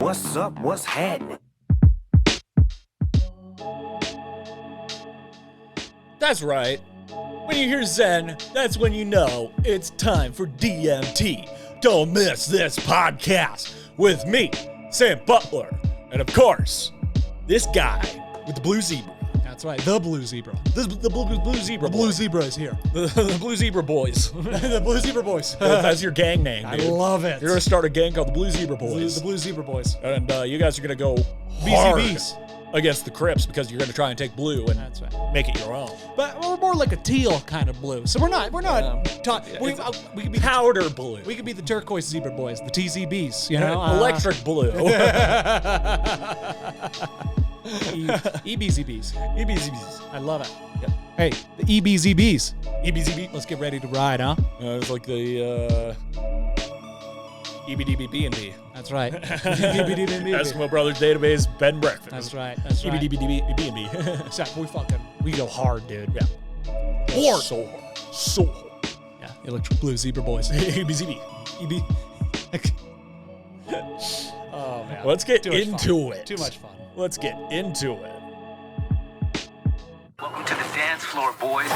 What's up? What's happening? That's right. When you hear Zen, that's when you know it's time for DMT. Don't miss this podcast with me, Sam Butler, and of course, this guy with the blue zebra. That's right, the blue zebra. The blue zebra. The blue zebra is here. The blue zebra boys. The blue zebra boys. That's your gang name, I dude. love it. You're gonna start a gang called the Blue Zebra Boys. The blue zebra boys. And you guys are gonna go hard BZBs. against the Crips because you're gonna try and take blue and That's right. make it your own. But we're more like a teal kind of blue. So we're not we could be Powder blue. we could be the turquoise zebra boys, the TZBs, you know? Electric blue. EBZBs. EBZBs. I love it. Yep. Hey, the EBZBs. EBZB. Let's get ready to ride, huh? It's like the EBDBB&B. That's right. Eskimo Brothers Database Bed and Breakfast. That's right. That's right. EBDBB&B. Except we go hard, dude. Yeah. Hard. So hard. So hard. Yeah. Electric blue zebra boys. EBZB. EB. Oh man. Let's get Too much into fun. it. Too much fun. Let's get into it. Welcome to the dance floor, boys.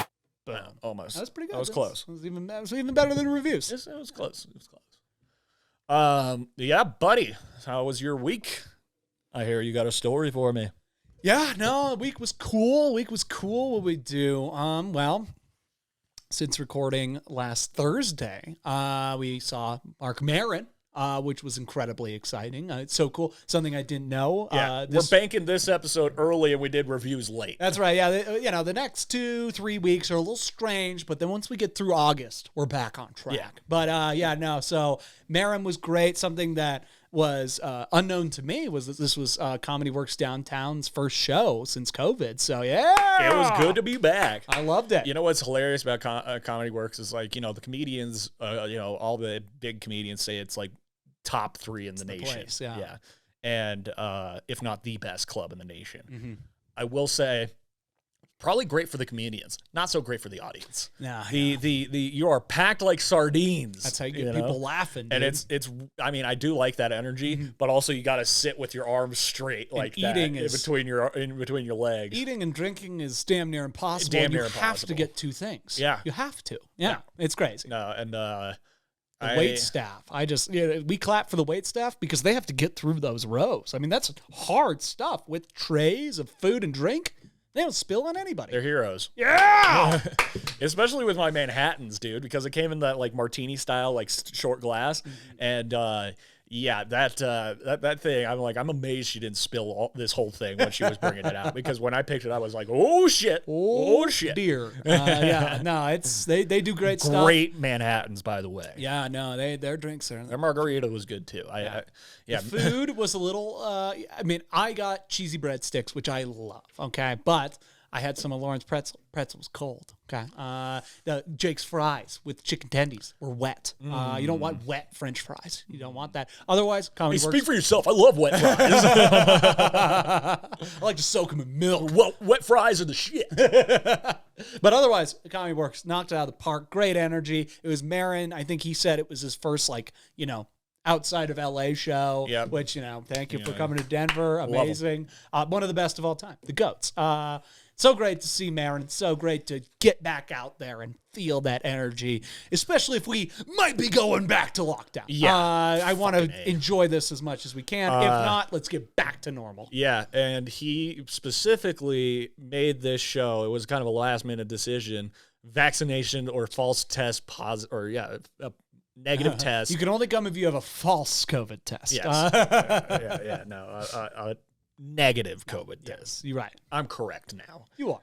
Boom. Almost. That was pretty good. That was close. That was even better than reviews. It was close. It was close. Yeah, buddy. How was your week? I hear you got a story for me. Yeah, no, week was cool. What we do? Well, since recording last Thursday, we saw Marc Maron, which was incredibly exciting. It's so cool. Something I didn't know. Yeah, we're banking this episode early, and we did reviews late. That's right. Yeah, the next 2-3 weeks are a little strange, but then once we get through August, we're back on track. Yeah. But so Maron was great. Something that was unknown to me was that this was Comedy Works Downtown's first show since COVID. So yeah, It was good to be back. I loved it. You know what's hilarious about Comedy Works is like, the comedians, all the big comedians say it's like top 3 in the nation. place, yeah. And if not the best club in the nation. Mm-hmm. I will say, probably great for the comedians, not so great for the audience. Nah, You are packed like sardines. that's how you get people laughing. And dude. it's. I mean, I do like that energy, but also you got to sit with your arms straight like that eating in is- between your legs. Eating and drinking is damn near impossible. Damn and you near have impossible. to get 2 things. Yeah. You have to. Yeah. It's crazy. No, and The wait staff. We clap for the wait staff because they have to get through those rows. I mean, that's hard stuff with trays of food and drink. They don't spill on anybody. They're heroes. Yeah. Especially with my Manhattans, dude, because it came in that like martini style, like short glass, and that thing. I'm amazed she didn't spill this whole thing when she was bringing it out, because when I picked it, I was like, oh shit, oh shit, dear. Yeah, no, they do great stuff. Great Manhattans, by the way. Yeah, no, their drinks are. Their margarita was good too. The food was a little. I got cheesy breadsticks, which I love. Okay, but I had some of Lauren's pretzel. Pretzel was cold. Okay. The Jake's fries with chicken tendies were wet. You don't want wet French fries. You don't want that. Otherwise, Comedy Hey, Works. speak for yourself. I love wet fries. I like to soak them in milk. Wet fries are the shit. But otherwise, Comedy Works knocked it out of the park. Great energy. It was Maron. I think he said it was his first, outside of LA show. Yep. Which, thank you for coming to Denver. Amazing. One of the best of all time. The GOATs. So great to see Maron. It's so great to get back out there and feel that energy, especially if we might be going back to lockdown. Yeah. I want to enjoy this as much as we can. If not, let's get back to normal. Yeah, and he specifically made this show. It was kind of a last-minute decision: vaccination or false test positive, or a negative test. You can only come if you have a false COVID test. Yes. Negative COVID test. You're right. I'm correct now. You are.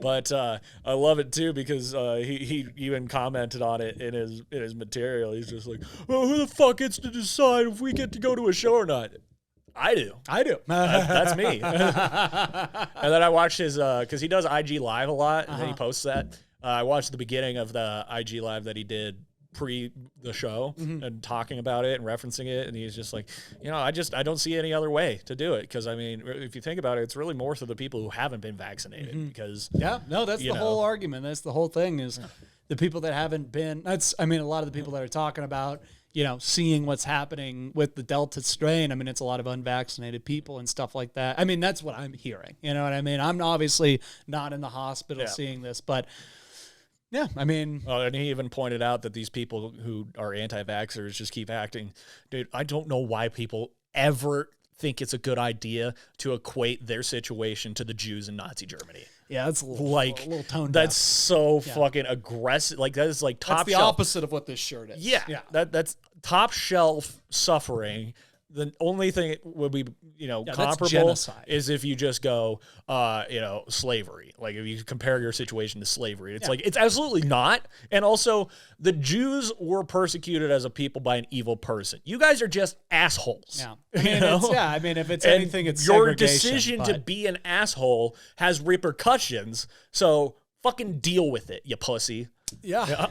But I love it too because he even commented on it in his material. He's just like, "Oh, who the fuck gets to decide if we get to go to a show or not?" I do. That's me. And then I watched his because he does IG Live a lot, and then he posts that. I watched the beginning of the IG Live that he did pre the show and talking about it and referencing it, and he's just like, I don't see any other way to do it, because I mean, if you think about it, it's really more for the people who haven't been vaccinated, because that's the whole argument. That's the whole thing is the people that haven't been. A lot of the people that are talking about seeing what's happening with the Delta strain. I mean, it's a lot of unvaccinated people and stuff like that. I mean, that's what I'm hearing. You know what I mean? I'm obviously not in the hospital seeing this, but yeah, I mean. Oh, and he even pointed out that these people who are anti-vaxxers just keep acting. Dude, I don't know why people ever think it's a good idea to equate their situation to the Jews in Nazi Germany. Yeah, that's a little toned down. That's so fucking aggressive. Like, that is like top That's the shelf. opposite of what this shirt is. Yeah. That's top shelf suffering. The only thing it would be, comparable is if you just go, slavery. Like, if you compare your situation to slavery, it's like, it's absolutely not. And also, the Jews were persecuted as a people by an evil person. You guys are just assholes. Yeah. I mean, if it's anything, it's your segregation, decision to be an asshole has repercussions. So fucking deal with it, you pussy. Yeah.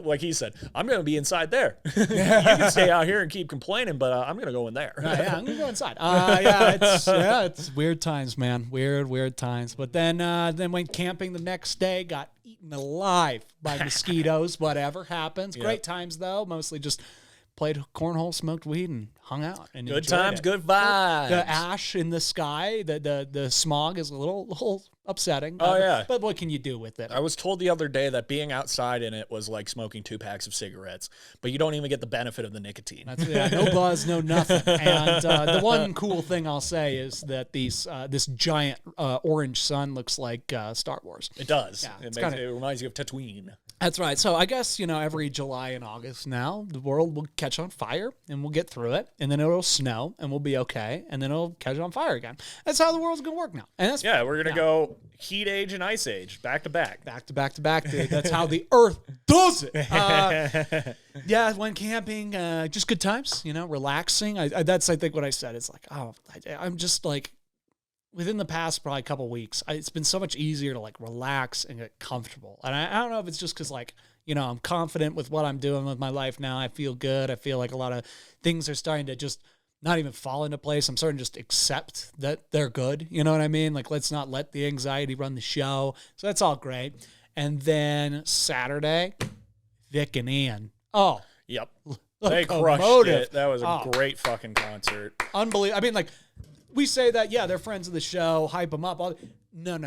Like he said, I'm going to be inside there. You can stay out here and keep complaining, but I'm going to go in there. I'm going to go inside. It's weird times, man. Weird times. But then went camping the next day, got eaten alive by mosquitoes, whatever happens. Great times, though. Mostly just played cornhole, smoked weed, and hung out. And good times, good vibes. The ash in the sky, the smog is a little upsetting. But what can you do with it? I was told the other day that being outside in it was like smoking 2 packs of cigarettes, but you don't even get the benefit of the nicotine. No buzz, no nothing. And the one cool thing I'll say is that this giant orange sun looks like Star Wars. It does. Yeah, it reminds you of Tatooine. That's right. So I guess, every July and August now, the world will catch on fire and we'll get through it. And then it'll snow and we'll be okay. And then it'll catch on fire again. That's how the world's going to work now. And we're going to go heat age and ice age back to back. Back to back to back, dude. That's how the earth does it. I went camping. Just good times, relaxing. That's, I think, what I said. It's like, I'm just like, within the past probably couple weeks, it's been so much easier to like relax and get comfortable. And I don't know if it's just because like, I'm confident with what I'm doing with my life now. I feel good. I feel like a lot of things are starting to just not even fall into place. I'm starting to just accept that they're good. You know what I mean? Like, let's not let the anxiety run the show. So that's all great. And then Saturday, Vic and Ian. Oh. Yep. They crushed it. That was a great fucking concert. Unbelievable. I mean, like, we say that, they're friends of the show, hype them up. No.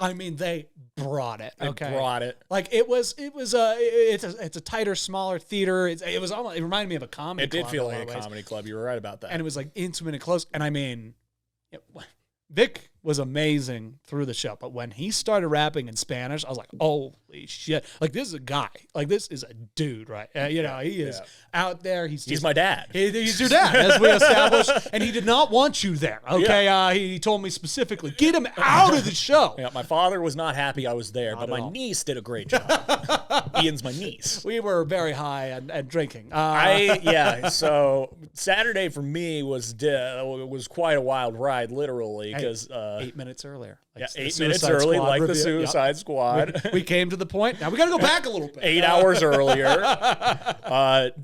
I mean, they brought it. Okay, they brought it. Like it's a tighter, smaller theater. It was almost. It reminded me of a comedy club. It did feel like a comedy club. You were right about that. And it was like intimate and close. And I mean, Vic was amazing through the show, but when he started rapping in Spanish, I was like, holy shit. Like, this is a guy. Like, this is a dude, right? He is out there. He's my dad. He's your dad, as we established. And he did not want you there, okay? Yeah. He told me specifically, get him out of the show. Yeah, my father was not happy I was there, but my niece did a great job. Ian's my niece. We were very high and drinking. So Saturday for me was quite a wild ride, literally, because 8 minutes earlier. Like 8 minutes early, like the Suicide Squad. We came to the point. Now we got to go back a little bit. 8 hours earlier.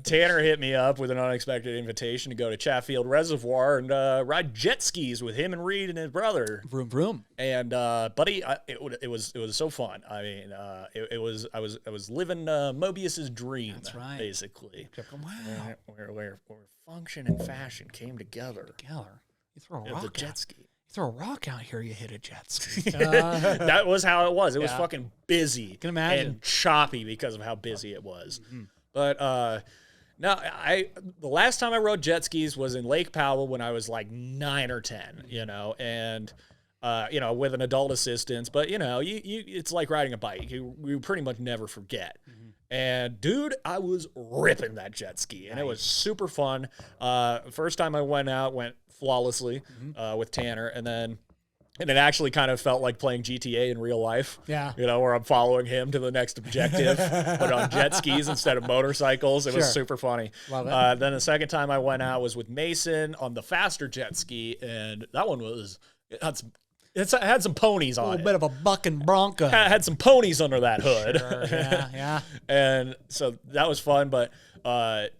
Tanner hit me up with an unexpected invitation to go to Chatfield Reservoir and ride jet skis with him and Reed and his brother. Vroom vroom. And buddy, it was so fun. I mean, I was living Mobius's dream. That's right. Basically. Wow. Where function and fashion came together. You throw a rock. The jet ski. Throw a rock out here, you hit a jet ski. That was how it was. It was fucking busy. Can imagine. And choppy because of how busy it was. Mm-hmm. But no, the last time I rode jet skis was in Lake Powell when I was like 9 or 10, and with an adult assistance. But it's like riding a bike. You pretty much never forget. Mm-hmm. And dude, I was ripping that jet ski, and it was super fun. First time I went flawlessly with Tanner, and it actually kind of felt like playing GTA in real life. Yeah. Where I'm following him to the next objective, but on jet skis instead of motorcycles. It was super funny. Love it. Then the second time I went out was with Mason on the faster jet ski, and that one was It had some ponies A on little it. bit of a bucking bronco. Had some ponies under that hood. Sure, yeah. And so that was fun, but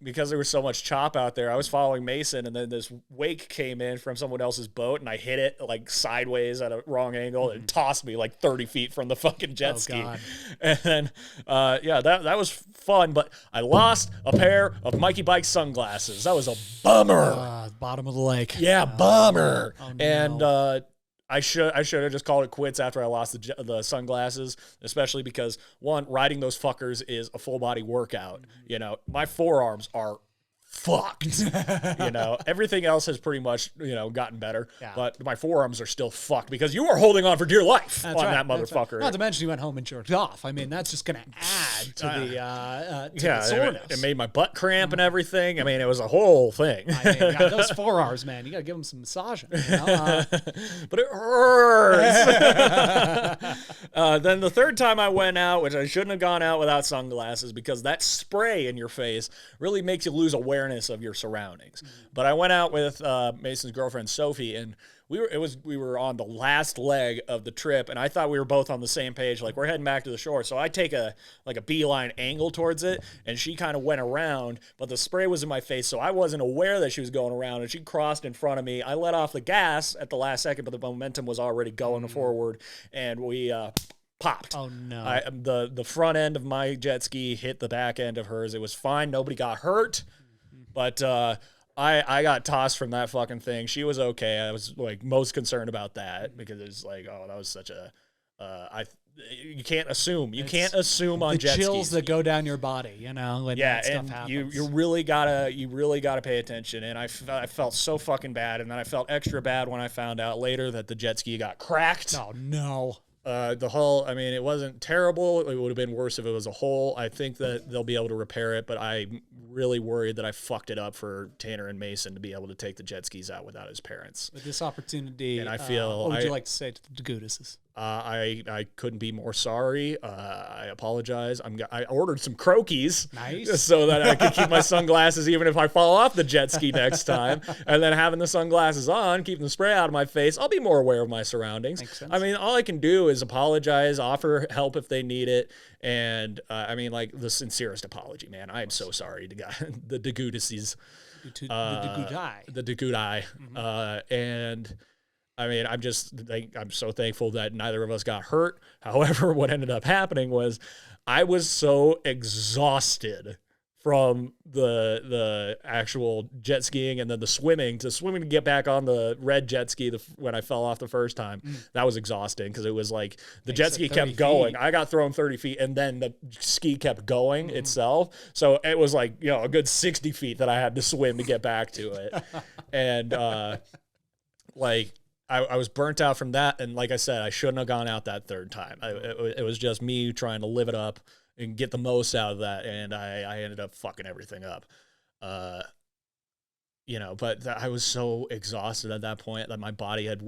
because there was so much chop out there, I was following Mason, and then this wake came in from someone else's boat, and I hit it like sideways at a wrong angle and tossed me like 30 feet from the fucking jet ski. God. And then, that was fun, but I lost a pair of Mikey Bike sunglasses. That was a bummer. Bottom of the lake. Yeah, bummer. Oh, no. And I should have just called it quits after I lost the sunglasses, especially because, one, riding those fuckers is a full body workout. You know, my forearms are fucked. You know, everything else has pretty much, gotten better, but my forearms are still fucked because you are holding on for dear life That's on right, that that's right. motherfucker. Not to mention you went home and jerked off. I mean, that's just going to add to the soreness. It made my butt cramp and everything. I mean, it was a whole thing. I mean, yeah, those forearms, man, you got to give them some massaging. But it hurts. Then the third time I went out, which I shouldn't have gone out without sunglasses, because that spray in your face really makes you lose awareness of your surroundings. But I went out with Mason's girlfriend Sophie, and we were on the last leg of the trip, and I thought we were both on the same page, like we're heading back to the shore. So I take a beeline angle towards it, and she kind of went around, but the spray was in my face, so I wasn't aware that she was going around, and she crossed in front of me. I let off the gas at the last second, but the momentum was already going forward, and we popped. Oh no. The front end of my jet ski hit the back end of hers. It was fine. Nobody got hurt. But I got tossed from that fucking thing. She was okay. I was like most concerned about that because it was like, oh, that was such a you can't assume. You can't assume on jet skis. The chills that go down your body, when that stuff happens. You really gotta pay attention. And I felt so fucking bad, and then I felt extra bad when I found out later that the jet ski got cracked. Oh no. The hull, I mean, it wasn't terrible. It would have been worse if it was a hole. I think that they'll be able to repair it, but I'm really worried that I fucked it up for Tanner and Mason to be able to take the jet skis out without his parents. With this opportunity, and I feel, what would you like to say to the Dagudises? I couldn't be more sorry. I apologize. I ordered some croquis, nice, so that I could keep my sunglasses even if I fall off the jet ski next time. And then having the sunglasses on, keeping the spray out of my face, I'll be more aware of my surroundings. Makes sense. I mean, all I can do is apologize, offer help if they need it, and I mean, like the sincerest apology, man. I am so sorry to the Dagudises, the Dagudai, the Dagudai, and. I mean, I'm so thankful that neither of us got hurt. However, what ended up happening was I was so exhausted from the actual jet skiing and then the swimming to get back on the red jet ski when I fell off the first time. That was exhausting because it was like the jet ski kept going. I got thrown 30 feet and then the ski kept going itself. So it was like, a good 60 feet that I had to swim to get back to it. And I was burnt out from that, and like I said, I shouldn't have gone out that third time. It was just me trying to live it up and get the most out of that, and I ended up fucking everything up. But I was so exhausted at that point that my body had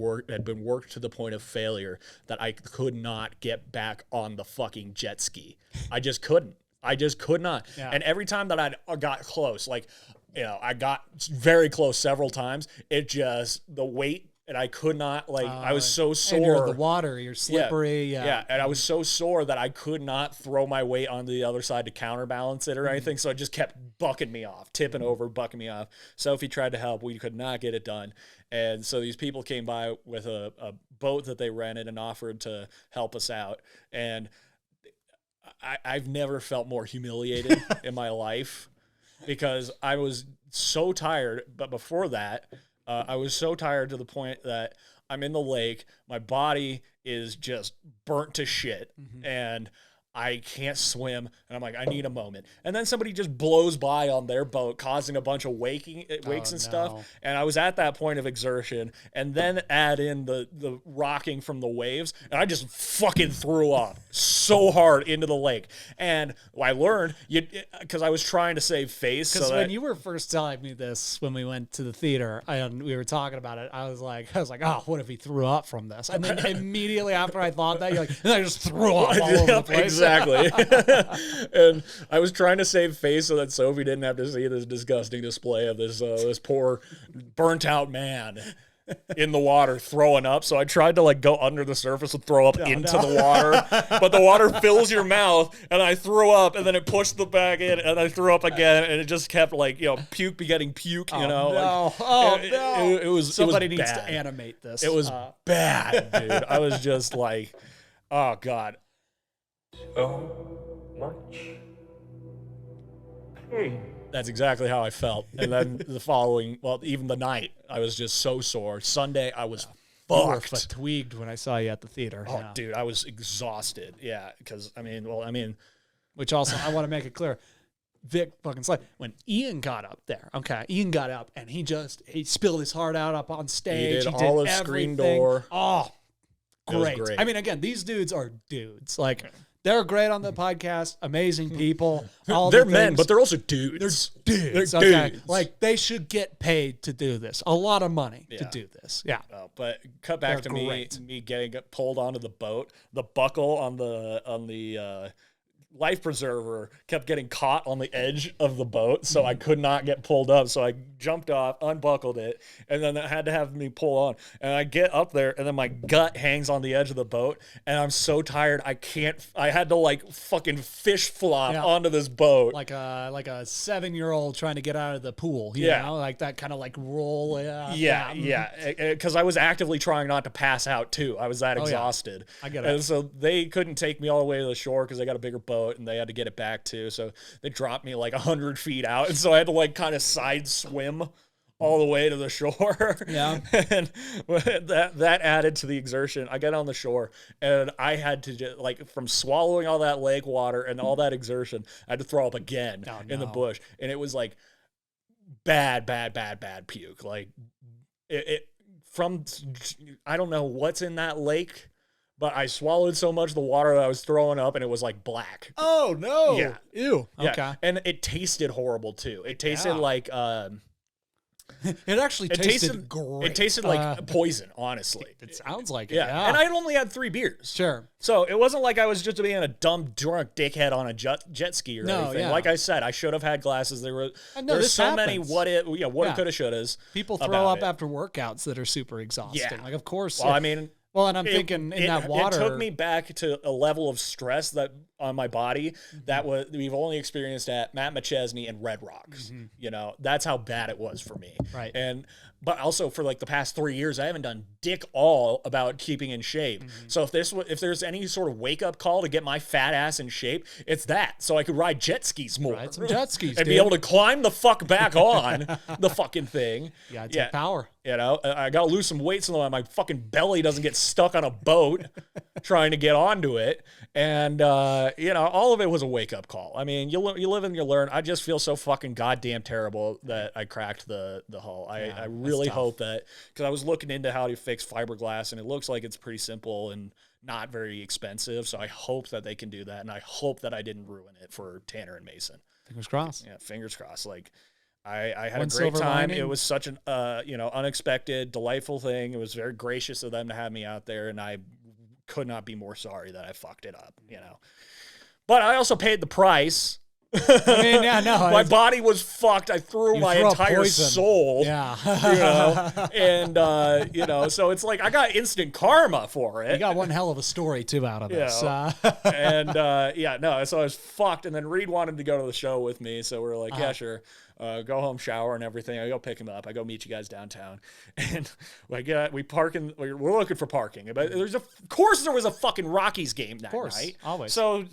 been worked to the point of failure that I could not get back on the fucking jet ski. I just couldn't. I just could not. Yeah. And every time that I got close, I got very close several times, the weight. And I could not, I was so sore. And you're in the water, you're slippery. Yeah, and I was so sore that I could not throw my weight onto the other side to counterbalance it or anything. So it just kept bucking me off, tipping over, bucking me off. Sophie tried to help. We could not get it done. And so these people came by with a boat that they rented and offered to help us out. And I've never felt more humiliated in my life because I was so tired. But before that, I was so tired to the point that I'm in the lake. My body is just burnt to shit. And I can't swim, and I'm like, I need a moment. And then somebody just blows by on their boat, causing a bunch of wakes and stuff. And I was at that point of exertion, and then add in the rocking from the waves, and I just fucking threw up so hard into the lake. And I learned, because I was trying to save face. Because when you were first telling me this, when we went to the theater, and we were talking about it, I was like, oh, what if he threw up from this? And then immediately after I thought that, you're like, and I just threw up all over the place. Exactly. And I was trying to save face so that Sophie didn't have to see this disgusting display of this poor burnt out man. in the water throwing up. So I tried to like go under the surface and throw up into the water, but the water fills your mouth, and I threw up, and then it pushed the bag in, and I threw up again, and it just kept like, puke begetting puke, No. Like, it was Somebody needs bad. to animate this. It was bad, dude. I was just like, oh God. So much pain. That's exactly how I felt. And then the following, even the night, I was just so sore. Sunday, I was You were fucked. fatigued when I saw you at the theater. Oh, dude, I was exhausted. Yeah, because, Which also, I want to make it clear, Vic fucking Slade, when Ian got up there, Ian got up and he spilled his heart out up on stage. He did Olive Screen Door. Oh, It was great. great. I mean, again, these dudes are dudes. Like, they're great on the podcast, amazing people. They're men, but they're also dudes. dudes. They're Okay? dudes. Like, they should get paid to do this. A lot of money to Yeah. do this. Yeah. But cut back They're to great. me getting pulled onto the boat. The buckle on the life preserver kept getting caught on the edge of the boat, so I could not get pulled up. So I jumped off, unbuckled it, and then it had to have me pull on. And I get up there, and then my gut hangs on the edge of the boat, and I'm so tired I had to like fucking fish flop onto this boat. Like a 7-year-old trying to get out of the pool. You know? Like that kind of like roll. Yeah, because I was actively trying not to pass out too. I was that exhausted. I get it. And so they couldn't take me all the way to the shore because they got a bigger boat and they had to get it back too. So they dropped me like 100 feet out, and so I had to like kind of side swim all the way to the shore. Yeah. And that added to the exertion. I got on the shore, and I had to just, like, from swallowing all that lake water and all that exertion, I had to throw up again in the bush, and it was like bad puke. Like it from, I don't know what's in that lake, but I swallowed so much of the water that I was throwing up, and it was like black. Oh no. Yeah. Ew. Yeah. Okay. And it tasted horrible too. It tasted like It actually it tasted great. It tasted like poison, honestly. It sounds like it. Yeah. And I only had 3 beers. Sure. So it wasn't like I was just being a dumb drunk dickhead on a jet ski or anything. yeah. Like I said, I should have had glasses. There's this so many happens. woulda, coulda, shouldas. People throw about up it. after workouts that are super exhausting. Yeah. Like, of course. Well, I mean, well, and I'm thinking in that water. It took me back to a level of stress that on my body that we've only experienced at Matt McChesney and Red Rocks. You know, that's how bad it was for me. Right. But also for like the past 3 years, I haven't done dick all about keeping in shape. So if there's any sort of wake up call to get my fat ass in shape, it's that. So I could ride jet skis more. Ride some jet skis, and dude. be able to climb the fuck back on the fucking thing. Yeah, take power. You know, I got to lose some weight so that my fucking belly doesn't get stuck on a boat trying to get onto it. And, all of it was a wake-up call. I mean, you live and you learn. I just feel so fucking goddamn terrible that I cracked the hull. I really hope that, because I was looking into how to fix fiberglass, and it looks like it's pretty simple and not very expensive. So I hope that they can do that, and I hope that I didn't ruin it for Tanner and Mason. Fingers crossed. Yeah, fingers crossed. Like, I had One a great silver time. lining. It was such an unexpected, delightful thing. It was very gracious of them to have me out there, and I could not be more sorry that I fucked it up, But I also paid the price. I mean, yeah, no. My body was fucked. I threw my threw up entire poison. soul. Yeah. And so it's like I got instant karma for it. You got one hell of a story, too, out of this. So I was fucked. And then Reed wanted to go to the show with me, so we were like, yeah, sure. Go home, shower, and everything. I go pick him up. I go meet you guys downtown, and we park in. We're looking for parking, but there was a fucking Rockies game that night. Always. So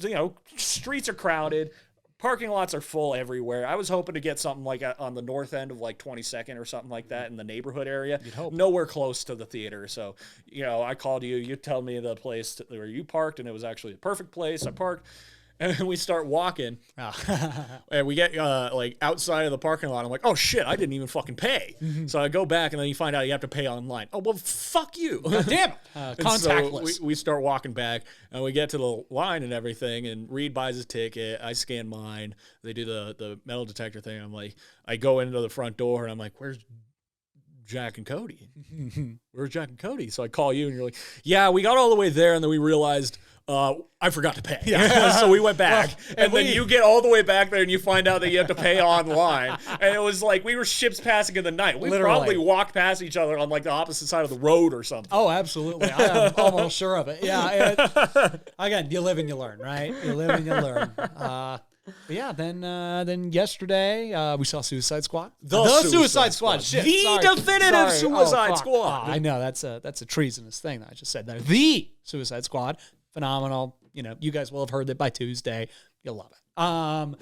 streets are crowded. Parking lots are full everywhere. I was hoping to get something like on the north end of like 22nd or something like that in the neighborhood area. You'd hope. Nowhere close to the theater. So, I called you. You tell me the place where you parked, and it was actually the perfect place. I parked. And then we start walking, and we get outside of the parking lot. I'm like, oh shit, I didn't even fucking pay. So I go back, and then you find out you have to pay online. Oh well, fuck you. God damn it. Contactless. So we start walking back, and we get to the line and everything. And Reed buys his ticket. I scan mine. They do the metal detector thing. I'm like, I go into the front door, and I'm like, where's Jack and Cody. Where's Jack and Cody? So I call you and you're like, yeah, we got all the way there. And then we realized I forgot to pay. So we went back. And then you get all the way back there and you find out that you have to pay online. And it was like we were ships passing in the night. We probably walked past each other on like the opposite side of the road or something. Oh, absolutely. I am almost sure of it. Yeah. Again, you live and you learn, right? You live and you learn. But yeah, then yesterday we saw Suicide Squad. The Suicide Squad. Shit, the definitive Suicide Squad. I know that's a treasonous thing that I just said there. The Suicide Squad, phenomenal. You know, you guys will have heard it by Tuesday. You'll love it.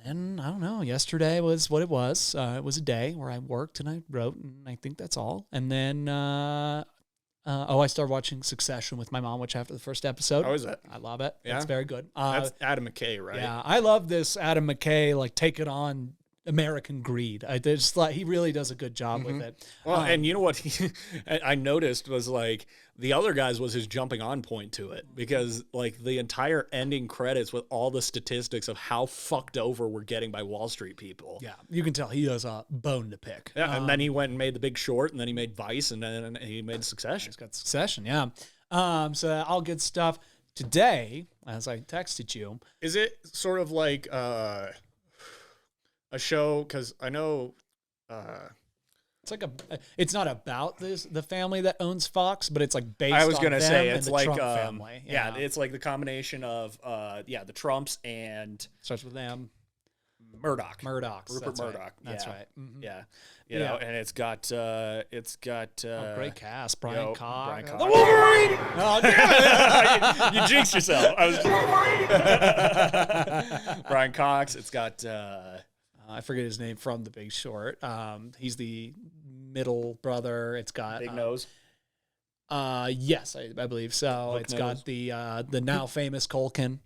And I don't know. Yesterday was what it was. It was a day where I worked and I wrote, and I think that's all. And then I started watching Succession with my mom, which after the first episode. How is it? I love it. Yeah? It's very good. That's Adam McKay, right? Yeah, I love this Adam McKay, like, take it on American greed. I just like he really does a good job with it. Well, and you know what I noticed was like the other guys was his jumping on point to it, because like the entire ending credits with all the statistics of how fucked over we're getting by Wall Street people. Yeah, you can tell he has a bone to pick. Yeah, and then he went and made The Big Short, and then he made Vice, and then he made Succession. He's got Succession, yeah. So all good stuff. Today, as I texted you, is it sort of like a show? Because I know it's like it's not about the family that owns Fox, but it's like based. I was on gonna them say and it's the like Trump family. Yeah, it's like the combination of the Trumps and starts with them. Murdoch. Rupert Murdoch. Right. That's right. Mm-hmm. Yeah. You know, and it's got great cast. Brian Cox. The Wolverine! Oh, damn it. you jinxed yourself. Brian Cox. It's got I forget his name from The Big Short. He's the middle brother. It's got Big Nose. Yes, I believe so. Hook it's nose. got the now famous Culkin.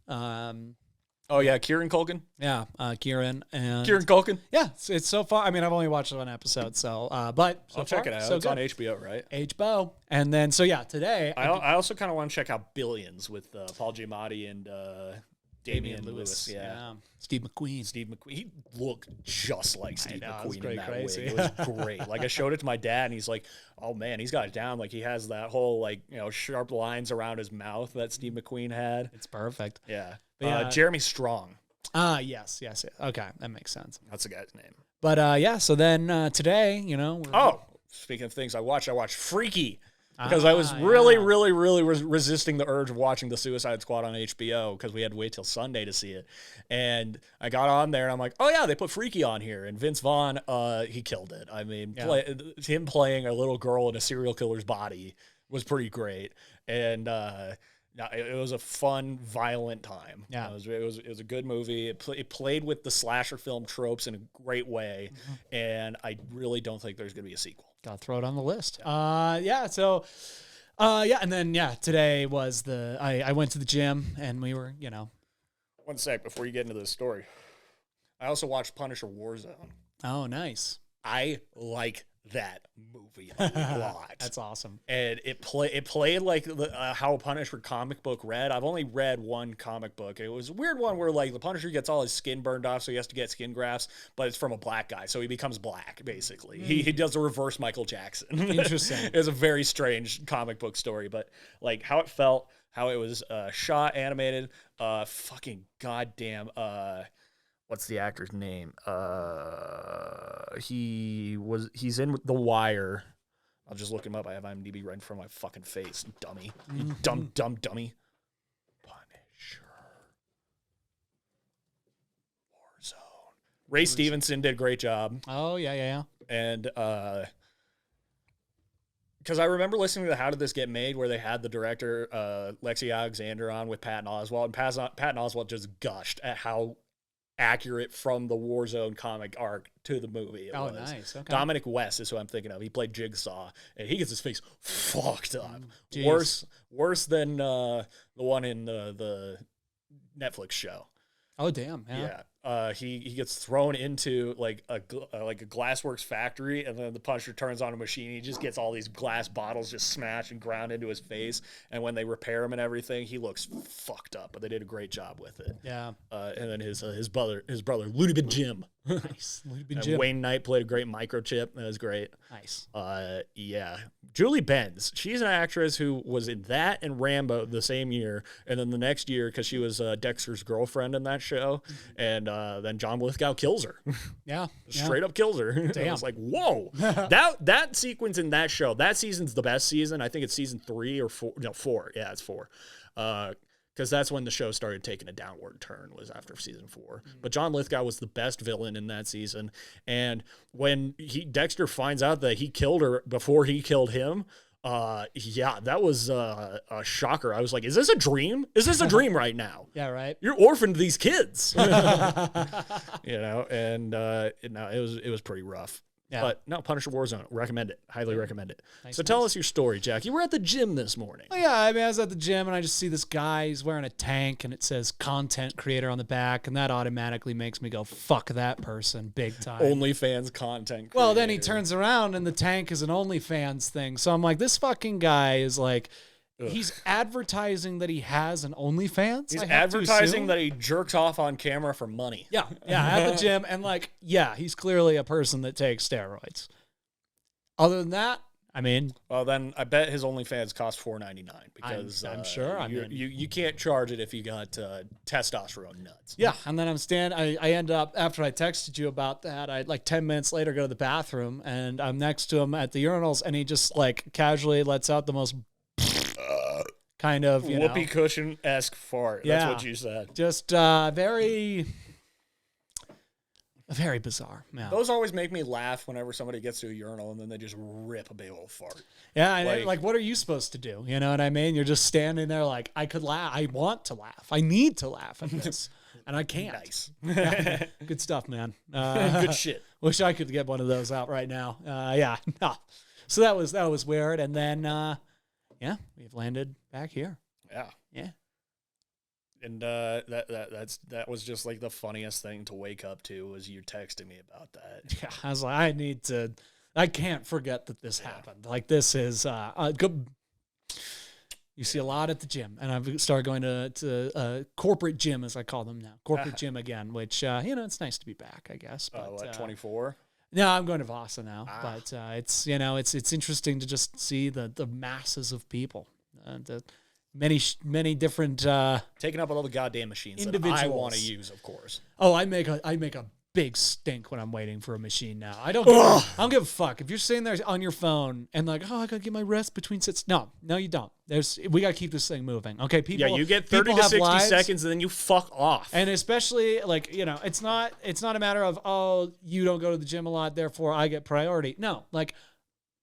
Oh yeah, Kieran Culkin. Yeah, Kieran and Kieran Culkin. Yeah, it's so far. I mean, I've only watched one episode, so but so I'll check far, it out. So it's good. on HBO, right? HBO. And then today I also kind of want to check out Billions with Paul Giamatti and Damian Lewis. Yeah. Steve McQueen. He looked just like Steve McQueen in that crazy. wig. It was great. Like I showed it to my dad, and he's like, "Oh man, he's got it down. Like he has that whole like sharp lines around his mouth that Steve McQueen had. It's perfect." Yeah. Jeremy Strong. Yes. Okay, that makes sense. That's the guy's name. But so then today, Speaking of things I watched Freaky. Because I was really resisting the urge of watching The Suicide Squad on HBO because we had to wait till Sunday to see it. And I got on there and I'm like, oh yeah, they put Freaky on here. And Vince Vaughn, he killed it. I mean, him playing a little girl in a serial killer's body was pretty great. And it was a fun, violent time. Yeah, it was a good movie. It played with the slasher film tropes in a great way. And I really don't think there's going to be a sequel. Gotta throw it on the list. And then today was I went to the gym and we were, One sec before you get into this story. I also watched Punisher Warzone. Oh, nice. I like that movie a lot. That's awesome. And it played like how a Punisher comic book read. I've only read one comic book. It was a weird one where like the Punisher gets all his skin burned off, so he has to get skin grafts, but it's from a black guy, so he becomes black basically. He does a reverse Michael Jackson. Interesting. It's a very strange comic book story, but like how it felt, how it was shot, animated, fucking goddamn. What's the actor's name? He's in The Wire. I'll just look him up. I have IMDb right in front of my fucking face. Dummy. You dumb dummy. Punisher. Warzone. Ray Stevenson did a great job. Oh, yeah. And because I remember listening to How Did This Get Made, where they had the director Lexi Alexander on with Patton Oswalt, and Patton Oswalt just gushed at how accurate from the Warzone comic arc to the movie it was. Nice. Okay. Dominic West is who I'm thinking of. He played Jigsaw, and he gets his face fucked up. Geez. Worse than the one in the Netflix show. Oh, damn. Yeah. He gets thrown into like a glassworks factory, and then the Punisher turns on a machine. He just gets all these glass bottles just smashed and ground into his face. And when they repair him and everything, he looks fucked up. But they did a great job with it. Yeah. And then his brother, Looney Bin Jim. Nice. Loopy And Jim. Wayne Knight played a great microchip. That was great. Nice. Yeah. Julie Benz. She's an actress who was in that and Rambo the same year. And then the next year, because she was Dexter's girlfriend in that show. And then John Lithgow kills her. Yeah. Straight up kills her. Damn. I was like, whoa. that sequence in that show, that season's the best season. I think it's season 3 or 4. No, 4. Yeah, it's 4. Because that's when the show started taking a downward turn, was after season 4. But John Lithgow was the best villain in that season. And when Dexter finds out that he killed her before he killed him, yeah, that was a shocker. I was like, is this a dream? Is this a dream right now? Yeah, right. You're orphaned these kids. You know, and no, it was pretty rough. Yeah. But no, Punisher Warzone, recommend it. Highly recommend it. Nice, So tell us your story, Jack. You were at the gym this morning. Oh, yeah, I mean, I was at the gym and I just see this guy. He's wearing a tank and it says content creator on the back, and that automatically makes me go, fuck that person, big time. OnlyFans content creator. Well, then he turns around and the tank is an OnlyFans thing. So I'm like, this fucking guy is like, he's advertising that he has an OnlyFans. He's I have to advertising assume. that he jerks off on camera for money. Yeah, at the gym. And like, yeah, he's clearly a person that takes steroids. Other than that, I mean, Well, then I bet his OnlyFans cost $4.99 because I'm sure. I mean, you can't charge it if you got testosterone nuts. yeah. And then I end up, after I texted you about that, I like 10 minutes later go to the bathroom and I'm next to him at the urinals and he just like casually lets out the most kind of, you Whoopee know, cushion-esque fart. Yeah. That's what you said. just very bizarre. Yeah. Those always make me laugh whenever somebody gets to a urinal and then they just rip a big old fart. Yeah, and Like- like, what are you supposed to do? You know what I mean? You're just standing there like, I could laugh. I want to laugh. I need to laugh at this, and I can't. Nice. Yeah, good stuff, man. Good shit. Wish I could get one of those out right now. Yeah, no. So that was weird, and then yeah, we've landed back here. Yeah. Yeah. And that was just like the funniest thing to wake up to was you texting me about that. Yeah, I was like, I can't forget that this happened. Like this is good. You see a lot at the gym, and I've started going to corporate gym, as I call them now, corporate gym again. Which you know, it's nice to be back, I guess. But, What, 24? No, I'm going to Vasa now, but it's it's interesting to just see the masses of people, the many different. Taking up all the goddamn machines that I Individuals. want to use, of course. Oh, I make a big stink when I'm waiting for a machine now. I don't give a fuck if you're sitting there on your phone and like, oh, I gotta get my rest between sits. No, you don't. We gotta keep this thing moving. Okay, people. Yeah, you get 30 people to have 60 lives, seconds and then you fuck off. and especially like, you know, it's not a matter of, oh, you don't go to the gym a lot, therefore I get priority. No, like,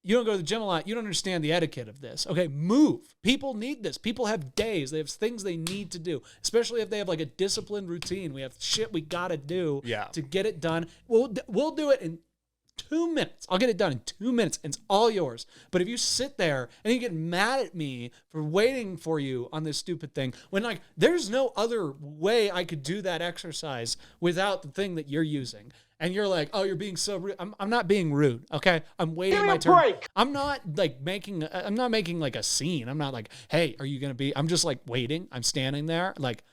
you don't go to the gym a lot, you don't understand the etiquette of this. Okay, move. People need this. People have days. They have things they need to do, especially if they have like a disciplined routine. We have shit we got to do to get it done. We'll do it in 2 minutes. I'll get it done in 2 minutes, and it's all yours. But if you sit there and you get mad at me for waiting for you on this stupid thing, when like there's no other way I could do that exercise without the thing that you're using, and you're like, oh, you're being so rude. I'm not being rude, okay? I'm waiting my turn. Break. I'm not making like a scene. I'm not like, hey, are you gonna be? I'm just like waiting. I'm standing there, like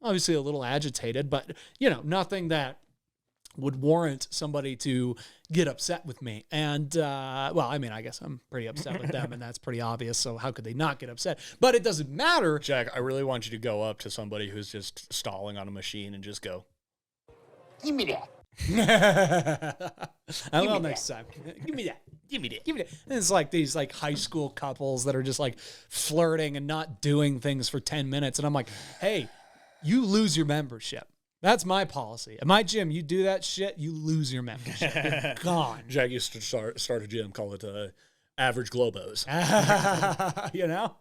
obviously a little agitated, but you know, nothing that would warrant somebody to get upset with me. And, well, I mean, I guess I'm pretty upset with them, and that's pretty obvious, so how could they not get upset? But it doesn't matter. Jack, I really want you to go up to somebody who's just stalling on a machine and just go, Give me that. I will next time. Give me that. Give me that. Give me that. And it's like these like high school couples that are just like flirting and not doing things for 10 minutes. And I'm like, hey, you lose your membership. That's my policy. At my gym, you do that shit, you lose your membership. You're gone. Jack used to start a gym, call it Average Globos. You know?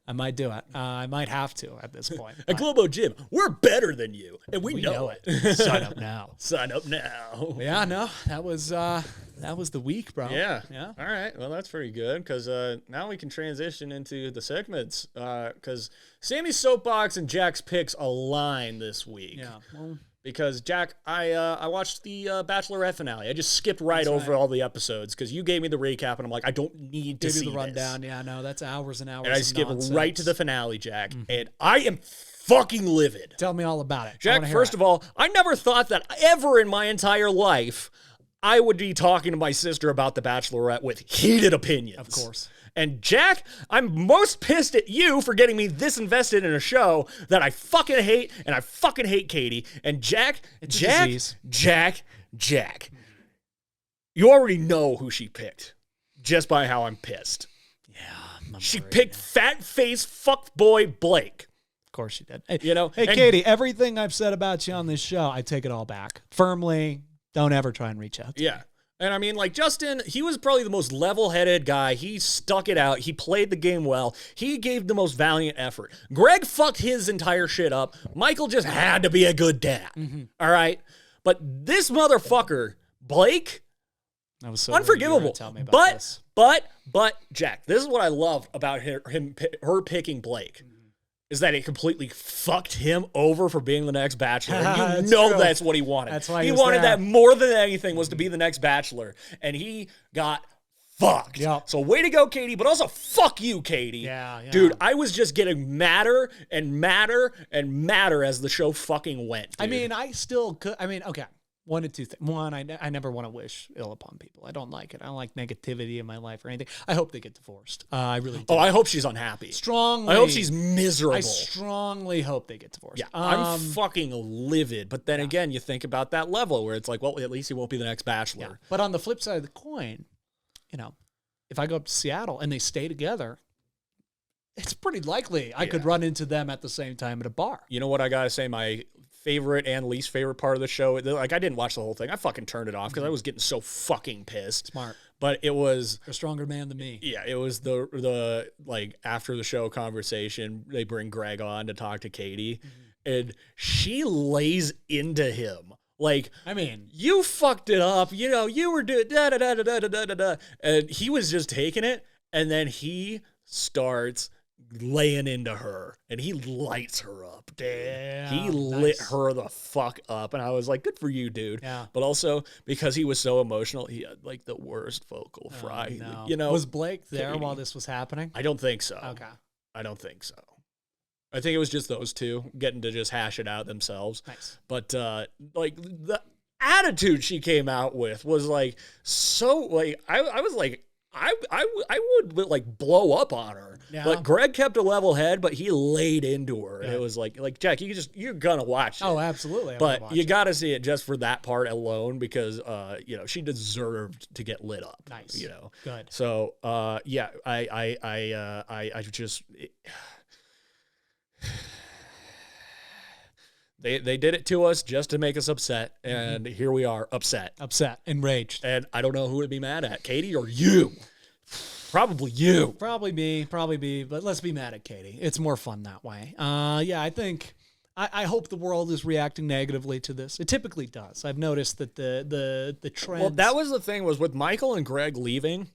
I might do it. I might have to at this point. At Globo Gym, we're better than you, and we know it. Sign up now. Sign up now. Yeah, no, that was the week, bro. Yeah. Yeah. All right. Well, that's pretty good because now we can transition into the segments because Sammy's soapbox and Jack's picks align this week. Yeah. Well, Because Jack, I watched the Bachelorette finale. I just skipped right over all the episodes because you gave me the recap, and I'm like, I don't need to see the rundown. this. Yeah, no, that's hours and hours. And I of skipped nonsense. right to the finale, Jack, and I am fucking livid. Tell me all about it, Jack. First of all, I never thought that ever in my entire life I would be talking to my sister about the Bachelorette with heated opinions. Of course. And Jack, I'm most pissed at you for getting me this invested in a show that I fucking hate, and I fucking hate Katie. And Jack, Jack, you already know who she picked just by how I'm pissed. Yeah. She picked fat face fuckboy Blake. Of course she did. Hey, and Katie, everything I've said about you on this show, I take it all back. Firmly, don't ever try and reach out to me. And I mean, like, Justin, he was probably the most level-headed guy. He stuck it out. He played the game well. He gave the most valiant effort. Greg fucked his entire shit up. Michael just had to be a good dad. All right? But this motherfucker, Blake, that was so unforgivable. Tell me about this. But, Jack, this is what I love about her picking Blake. Is that it completely fucked him over for being the next Bachelor. And that's what he wanted. That's why he wanted that more than anything was to be the next Bachelor. And he got fucked. Yep. So way to go, Katie, but also fuck you, Katie. Yeah. Dude, I was just getting madder and madder and madder as the show fucking went, dude. I mean, I still could. I mean, okay. One of two things. One, I never want to wish ill upon people. I don't like it. I don't like negativity in my life or anything. I hope they get divorced. I really do. Oh, I hope she's unhappy. Strongly. I hope she's miserable. I strongly hope they get divorced. Yeah, I'm fucking livid. But then again, you think about that level where it's like, well, at least he won't be the next Bachelor. Yeah. But on the flip side of the coin, if I go up to Seattle and they stay together, it's pretty likely I could run into them at the same time at a bar. You know what I gotta say? My favorite and least favorite part of the show. Like, I didn't watch the whole thing. I fucking turned it off because I was getting so fucking pissed. Smart. But it was a stronger man than me. Yeah, it was the like after the show conversation. They bring Greg on to talk to Katie, and she lays into him. Like, I mean, you fucked it up. You were doing da da da da da da da da, and he was just taking it, and then he starts laying into her, and he lights her up. Damn, he lit her the fuck up, and I was like, "Good for you, dude." Yeah. But also because he was so emotional, he had like the worst vocal fry. No. Was Blake there while this was happening? I don't think so. Okay. I don't think so. I think it was just those two getting to just hash it out themselves. Nice. But like the attitude she came out with was like so like I was like I would like blow up on her. Yeah. But Greg kept a level head, but he laid into her. And it was like Jack, you're gonna watch it. Oh, absolutely. But you got to see it just for that part alone because she deserved to get lit up. Nice. Good. So yeah, I just They did it to us just to make us upset, and here we are, upset, enraged, and I don't know who to be mad at, Katie or you. Probably you. Probably me, but let's be mad at Katie. It's more fun that way. Yeah, I think I hope the world is reacting negatively to this. It typically does. I've noticed that the trends. Well, that was the thing was with Michael and Greg leaving.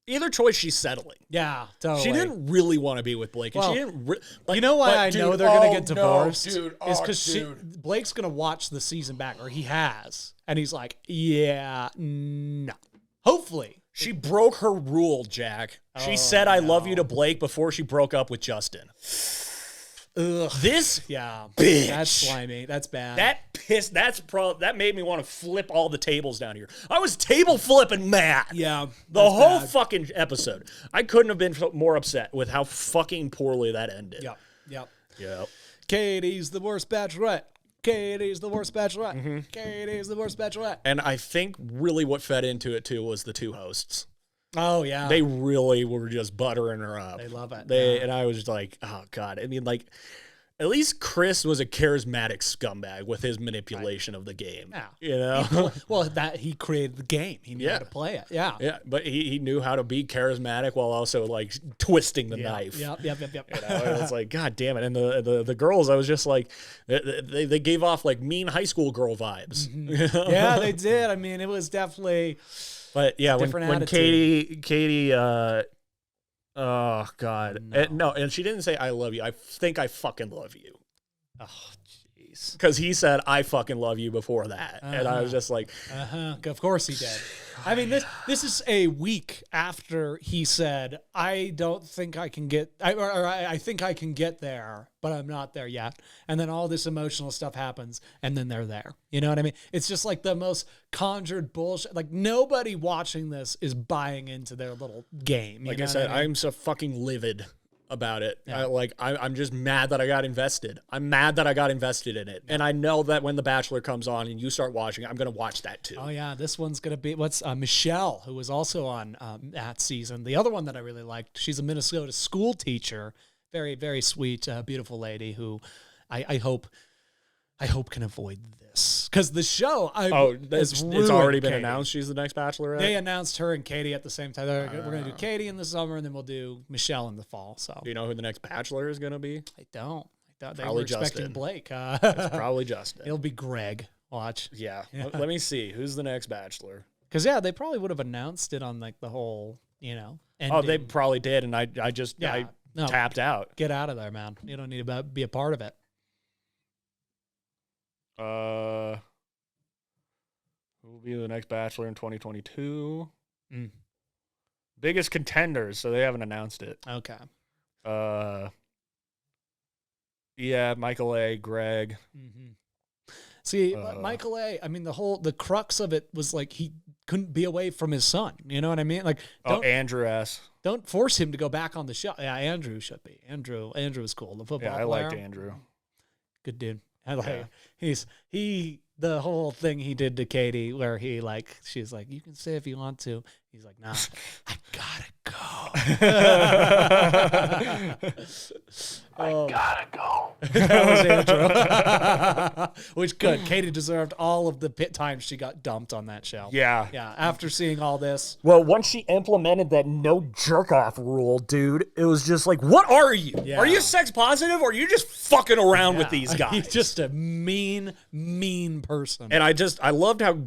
Either choice, she's settling. Yeah, totally. She didn't really want to be with Blake, and she didn't. You know why I know they're going to get divorced? No, dude. Is because Blake's going to watch the season back, or he has, and he's like, "Yeah, no." Hopefully, she broke her rule, Jack. She said, "I love you" to Blake before she broke up with Justin. Ugh. This bitch. That's slimy. That's bad. That made me want to flip all the tables down here. I was table flipping mad. Yeah. The whole fucking episode. I couldn't have been more upset with how fucking poorly that ended. Yep. Katie's the worst bachelorette. Katie's the worst bachelorette. Katie's the worst bachelorette. And I think really what fed into it too was the two hosts. Oh yeah, they really were just buttering her up. They love it. And I was just like, oh god. I mean, like, at least Chris was a charismatic scumbag with his manipulation of the game. Yeah, that he created the game. He knew how to play it. Yeah, but he knew how to be charismatic while also like twisting the knife. Yep. It was like, god damn it. And the girls, I was just like, they gave off like mean high school girl vibes. Yeah, they did. I mean, it was definitely. But yeah, when Katie, oh god, no, and she didn't say I love you. I think I fucking love you. Oh jeez. nice. Because he said, I fucking love you before that. And I was just like, Of course he did. I mean, this is a week after he said, I don't think I can get, I think I can get there, but I'm not there yet. And then all this emotional stuff happens, and then they're there. You know what I mean? It's just like the most conjured bullshit. Like, nobody watching this is buying into their little game. like I said, I'm so fucking livid about it. Yeah. I'm just mad that I got invested. I'm mad that I got invested in it. And I know that when The Bachelor comes on and you start watching it, I'm going to watch that too. Oh yeah, this one's gonna be Michelle, who was also on that season. The other one that I really liked. She's a Minnesota school teacher, very very sweet, beautiful lady who I hope can avoid this because the show. It's already been announced. She's the next Bachelorette. They announced her and Katie at the same time. We're gonna do Katie in the summer, and then we'll do Michelle in the fall. So Do you know who the next Bachelor is going to be? I don't. I thought they Probably were expecting Justin. Blake. It's probably Justin. It'll be Greg. Watch. Yeah. Let me see. Who's the next Bachelor? Because they probably would have announced it on like the whole, ending. Oh, they probably did, and I No. tapped out. Get out of there, man. You don't need to be a part of it. Who will be the next Bachelor in 2022? Mm. Biggest contenders, so they haven't announced it. Okay. Yeah, Michael A., Greg. Mm-hmm. See, Michael A., I mean, the crux of it was like he couldn't be away from his son. You know what I mean? Like, Andrew S. don't force him to go back on the show. Yeah, Andrew should be. Andrew was cool. The football Yeah, I player. liked Andrew. Good dude. The whole thing he did to Katie where she's like, you can stay if you want to. He's like, nah, I gotta go. I gotta go. That was Andrew. Which good. Katie deserved all of the times she got dumped on that show. Yeah. Yeah. After seeing all this. Well, once she implemented that no jerk-off rule, dude, it was just like, what are you? Yeah. Are you sex positive, or are you just fucking around with these guys? He's just a mean person. And I loved how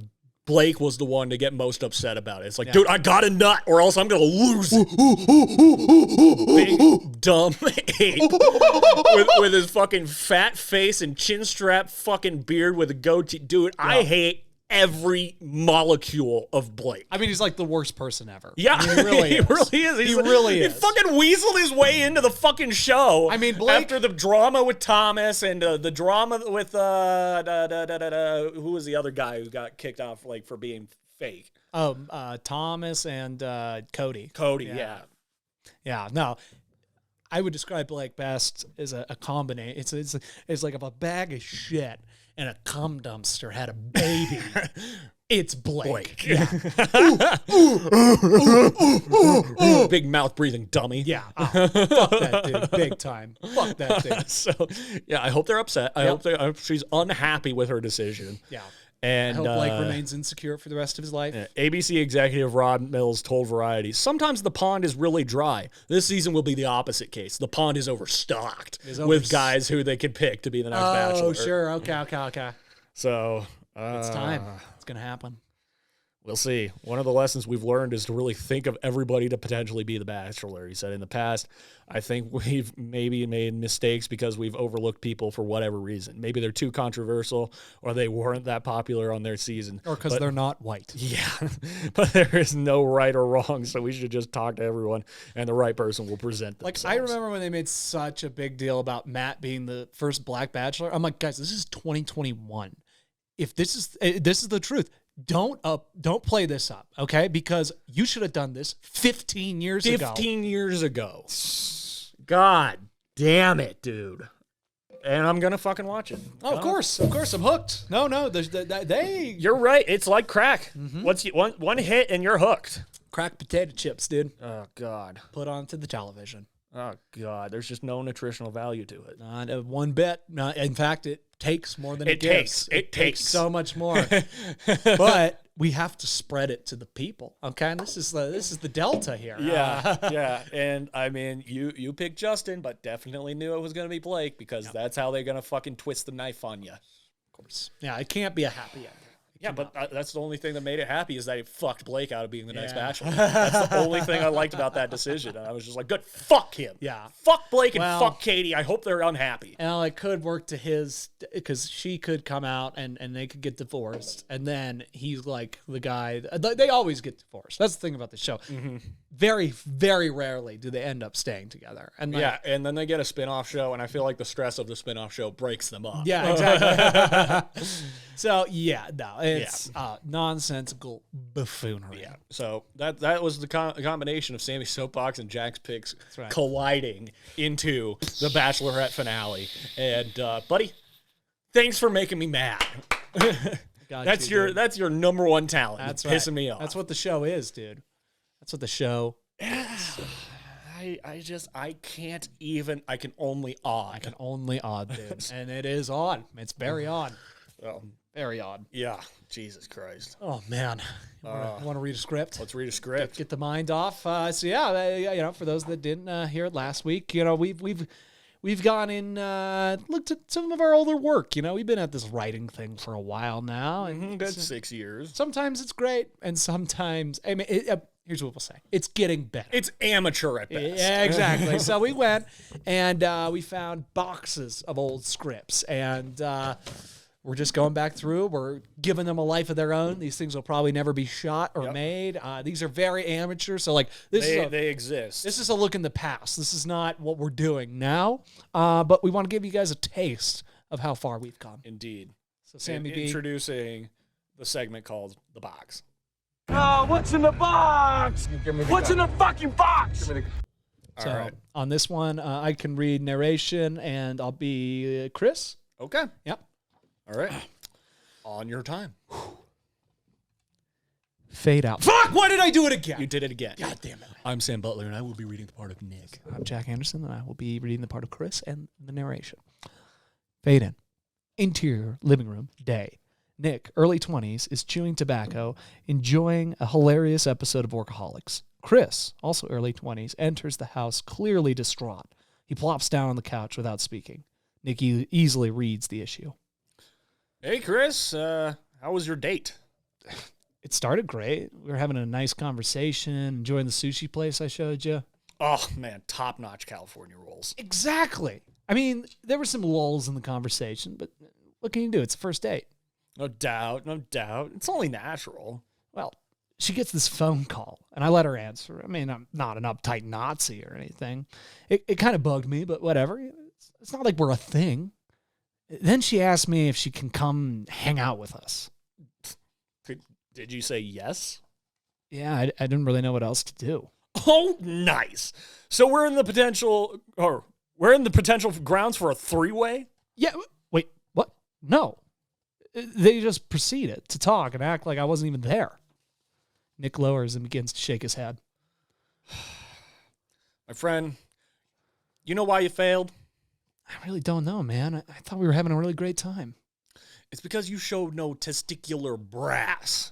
Blake was the one to get most upset about it. It's like, dude, I got a nut, or else I'm gonna lose it. Big dumb ape with his fucking fat face and chin strap fucking beard with a goatee. Dude, I hate every molecule of Blake. I mean, he's like the worst person ever. Yeah, I mean, he really is. He really is. He fucking weaseled his way into the fucking show. I mean, Blake, after the drama with Thomas and the drama with who was the other guy who got kicked off for being fake? Thomas and Cody. Cody, yeah. Yeah, no. I would describe Blake best as a combination. It's like if a bag of shit and a cum dumpster had a baby. It's Blake. Yeah. Big mouth breathing dummy. Yeah. Oh, fuck that dude. Big time. Fuck that dude. So, yeah, I hope they're upset. I hope she's unhappy with her decision. Yeah. And I hope Blake remains insecure for the rest of his life. ABC executive Rod Mills told Variety, sometimes the pond is really dry. This season will be the opposite case. The pond is overstocked with guys who they could pick to be the next Bachelor. Oh, sure. Okay. So it's time. It's going to happen. We'll see. One of the lessons we've learned is to really think of everybody to potentially be the Bachelor. He said in the past, I think we've maybe made mistakes because we've overlooked people for whatever reason. Maybe they're too controversial or they weren't that popular on their season. Or because they're not white. Yeah, but there is no right or wrong, so we should just talk to everyone and the right person will present themselves. I remember when they made such a big deal about Matt being the first black Bachelor. I'm like, guys, this is 2021. If this is the truth, don't play this up, okay? Because you should have done this 15 years ago. 15 years ago. God damn it, dude. And I'm gonna fucking watch it. Oh, of course, I'm hooked. No, they. You're right. It's like crack. Once one hit and you're hooked. Cracked potato chips, dude. Oh God. Put onto the television. Oh God. There's just no nutritional value to it. Not one bit. In fact, it takes more than it gives. gives. It takes so much more. But we have to spread it to the people. Okay, this is the delta here. Yeah. And I mean, you picked Justin, but definitely knew it was gonna be Blake because that's how they're gonna fucking twist the knife on you. Of course. Yeah, it can't be a happy ending. Yeah, Came but out. that's the only thing that made it happy is that he fucked Blake out of being the next Bachelor. That's the only thing I liked about that decision. And I was just like, good, fuck him. Yeah. Fuck Blake and Well- fuck Katie. I hope they're unhappy. Well, it could work to his, because she could come out and they could get divorced. And then he's like the guy, they always get divorced. That's the thing about the show. Very, very rarely do they end up staying together. And like, Yeah, and then they get a spin-off show, and I feel like the stress of the spin-off show breaks them up. Yeah, exactly. So, yeah, no, it's nonsensical buffoonery. Yeah, so that was the combination of Sammy's soapbox and Jack's picks right. colliding into the Bachelorette finale. And buddy, thanks for making me mad. Got That's you, dude. your number one talent. That's It's right. pissing me off. That's what the show is, dude. That's what the show. I can't even. I can only odd. I can only odd, dude, and it is odd. It's very odd. Oh, Very odd. yeah, Jesus Christ. Oh man, want to read a script? Let's read a script. Get the mind off. So yeah, for those that didn't hear it last week, we've gone in, looked at some of our older work. We've been at this writing thing for a while now, and Good 6 years. sometimes it's great, and sometimes here's what we'll say: it's getting better. It's amateur at best. Yeah, exactly. So we went and we found boxes of old scripts, and we're just going back through. We're giving them a life of their own. These things will probably never be shot or made. These are very amateur. So like They exist. this is a look in the past. This is not what we're doing now. But we want to give you guys a taste of how far we've come. Indeed. So Sammy B. Introducing the segment called The Box. Oh, what's in the box? What's in the fucking box? So All right. on this one, I can read narration, and I'll be Chris. Okay. Yep. All right. On your time. Fade out. Fuck! Why did I do it again? You did it again. God damn it. I'm Sam Butler, and I will be reading the part of Nick. I'm Jack Anderson, and I will be reading the part of Chris and the narration. Fade in. Interior living room, day. Nick, early 20s, is chewing tobacco, enjoying a hilarious episode of Workaholics. Chris, also early 20s, enters the house clearly distraught. He plops down on the couch without speaking. Nick easily reads the issue. Hey, Chris. How was your date? It started great. We were having a nice conversation, enjoying the sushi place I showed you. Oh, man. Top-notch California rolls. Exactly. I mean, there were some lulls in the conversation, but what can you do? It's the first date. No doubt. No doubt. It's only natural. Well, she gets this phone call, and I let her answer. I mean, I'm not an uptight Nazi or anything. It kind of bugged me, but whatever. It's not like we're a thing. Then she asked me if she can come hang out with us. Did you say yes? Yeah, I didn't really know what else to do. Oh, nice. So we're in the potential grounds for a three-way? Yeah, wait, what? No. They just proceeded to talk and act like I wasn't even there. Nick lowers and begins to shake his head. My friend, you know why you failed? I really don't know, man. I thought we were having a really great time. It's because you showed no testicular brass.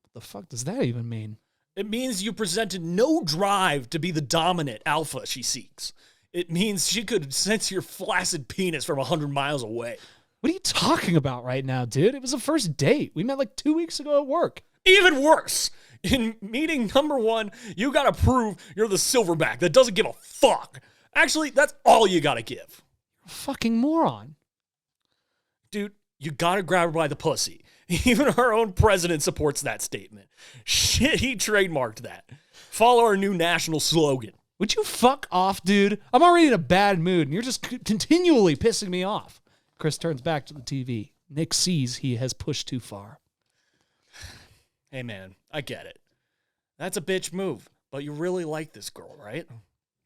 What the fuck does that even mean? It means you presented no drive to be the dominant alpha she seeks. It means she could sense your flaccid penis from 100 miles away. What are you talking about right now, dude? It was a first date. We met like 2 weeks ago at work. Even worse, in meeting number one, you gotta prove you're the silverback that doesn't give a fuck. Actually, that's all you gotta give. You're a fucking moron. Dude, you gotta grab her by the pussy. Even our own president supports that statement. Shit, he trademarked that. Follow our new national slogan. Would you fuck off, dude? I'm already in a bad mood, and you're just continually pissing me off. Chris turns back to the TV. Nick sees he has pushed too far. Hey, man, I get it. That's a bitch move, but you really like this girl, right?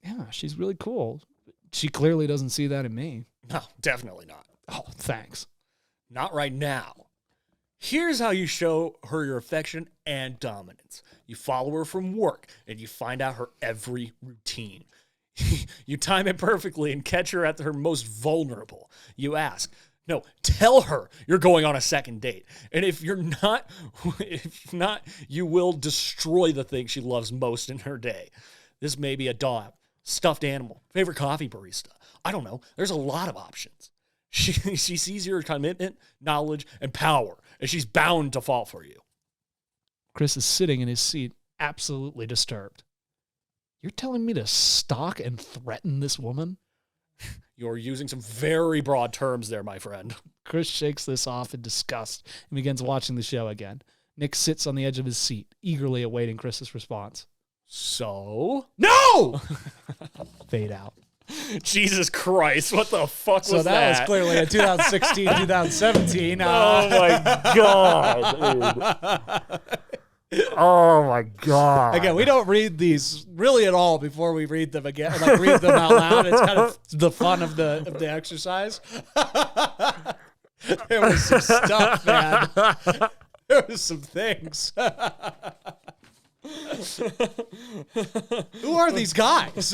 Yeah, she's really cool. She clearly doesn't see that in me. No, definitely not. Oh, thanks. Not right now. Here's how you show her your affection and dominance. You follow her from work, and you find out her every routine. You time it perfectly and catch her at her most vulnerable. You ask, no, tell her you're going on a second date. And if not, you will destroy the thing she loves most in her day. This may be a dog, stuffed animal, favorite coffee barista. I don't know. There's a lot of options. She sees your commitment, knowledge, and power, and she's bound to fall for you. Chris is sitting in his seat, absolutely disturbed. You're telling me to stalk and threaten this woman? You're using some very broad terms there, my friend. Chris shakes this off in disgust and begins watching the show again. Nick sits on the edge of his seat, eagerly awaiting Chris's response. So? No! Fade out. Jesus Christ, what the fuck was that? So that was clearly a 2016, 2017. Oh my God, dude. Oh my God. Again, we don't read these really at all before we read them again. Like read them out loud. It's kind of the fun of the exercise. There was some stuff, man. There was some things. Who are these guys?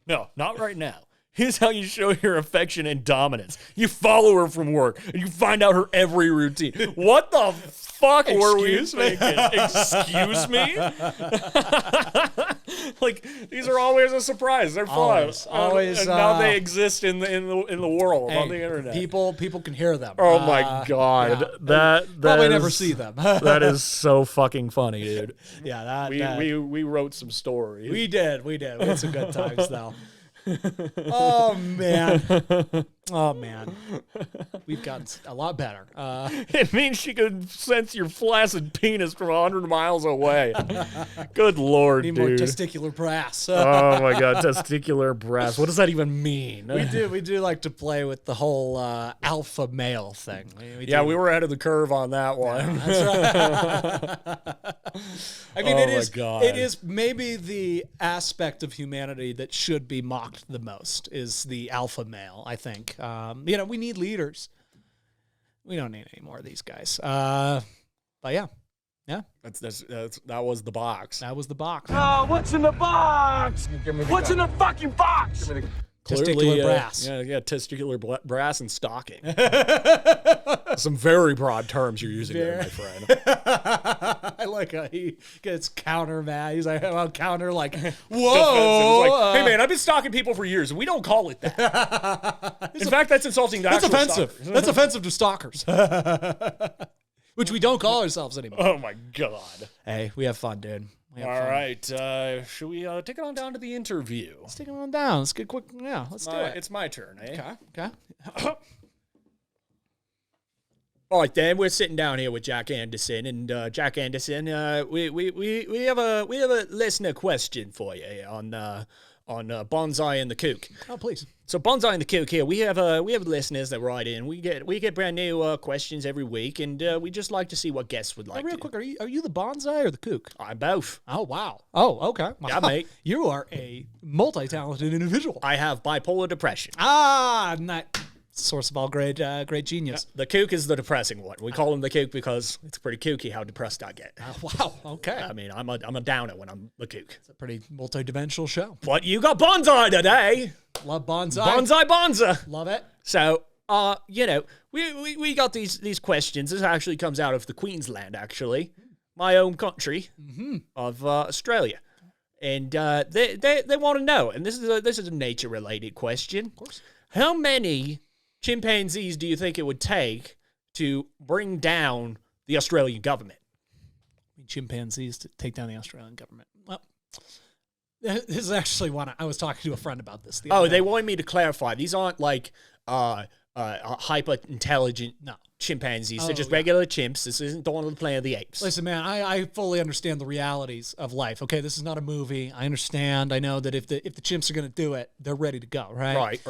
No, not right now. Here's how you show your affection and dominance. You follow her from work, and you find out her every routine. What the fuck were we thinking? Excuse me? Like, these are always a surprise. They're fun. Always. And now they exist in the world, on the internet. People can hear them. Oh my God. Yeah. That Probably is, never see them. That is so fucking funny, dude. Yeah, We wrote some stories. We did. We had some good times, though. Oh, man. We've gotten a lot better. It means she could sense your flaccid penis from 100 miles away. Good Lord, Need dude. more testicular brass. Oh, my God. Testicular brass. What does that even mean? We do like to play with the whole alpha male thing. We were ahead of the curve on that one. That's right. I mean, Oh my God. it is maybe the aspect of humanity that should be mocked the most is the alpha male, I think. We need leaders. We don't need any more of these guys. But yeah. That was the box. That was the box. Oh, what's in the box? What's in the fucking box? Testicular brass. Yeah, testicular brass and stocking. Some very broad terms you're using there, my friend. I like how he gets counter mad. He's like, I'll counter like, It's whoa. like, hey man, I've been stalking people for years, and we don't call it that. In fact, that's insulting to That's actual offensive. stalkers. That's offensive to stalkers. Which we don't call ourselves anymore. Oh my God. Hey, we have fun, dude. All right, should we take it on down to the interview? Let's take it on down. Let's get quick. Yeah, let's do it. It's my turn, eh? Okay. All right, then we're sitting down here with Jack Anderson, and Jack Anderson, we have a listener question for you on Bonsai and the Kook. Oh, please. So Bonsai and the Kook here, we have listeners that write in. We get brand new questions every week, and we just like to see what guests would like. Real to. quick, are you the bonsai or the kook? I'm both. Oh, wow. Oh, okay. Yeah, mate. You are a multi-talented individual. I have bipolar depression. Not source of all great genius. The Kook is the depressing one. We call him the Kook because it's pretty kooky how depressed I get. Wow. Okay. I mean, I'm a downer when I'm the Kook. It's a pretty multi-dimensional show. But you got Bonsai today. Love bonsai. Bonsai. Love it. So, we got these questions. This actually comes out of the Queensland, actually, my own country of Australia, and they want to know. And this is a nature related question. Of course. How many chimpanzees do you think it would take to bring down the Australian government? Chimpanzees to take down the Australian government. Well, this is actually one I was talking to a friend about this. They wanted me to clarify. These aren't like hyper intelligent chimpanzees. They're just regular chimps. This isn't Dawn of the Planet of the Apes. Listen, man, I fully understand the realities of life. Okay, this is not a movie. I understand. I know that if the chimps are going to do it, they're ready to go. Right.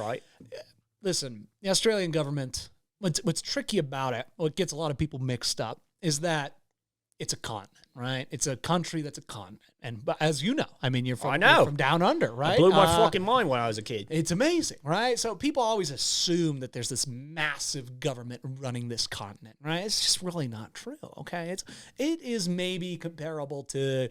Listen, the Australian government. What's tricky about it, what gets a lot of people mixed up, is that it's a continent, right? It's a country that's a continent. And as you know, I mean, you're from down under, right? It blew my fucking mind when I was a kid. It's amazing, right? So people always assume that there's this massive government running this continent, right? It's just really not true, okay? It is maybe comparable to